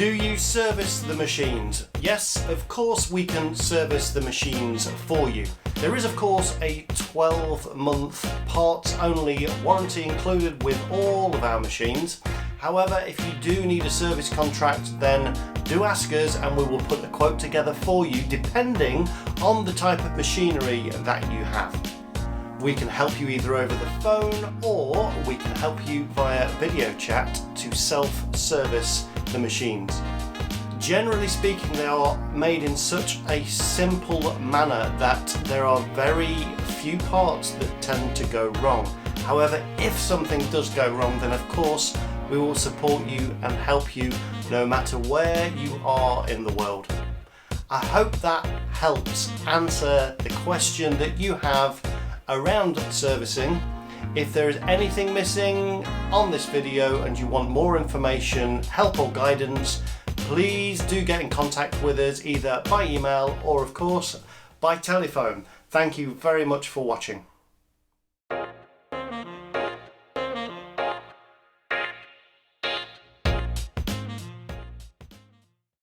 Do you service the machines? Yes, of course we can service the machines for you. There is of course a 12-month parts only warranty included with all of our machines. However, if you do need a service contract, then do ask us and we will put a quote together for you depending on the type of machinery that you have. We can help you either over the phone or we can help you via video chat to self-service the machines. Generally speaking, they are made in such a simple manner that there are very few parts that tend to go wrong. However, if something does go wrong, then of course we will support you and help you no matter where you are in the world. I hope that helps answer the question that you have around servicing. If there is anything missing on this video and you want more information, help or guidance, please do get in contact with us either by email or of course by telephone. Thank you very much for watching.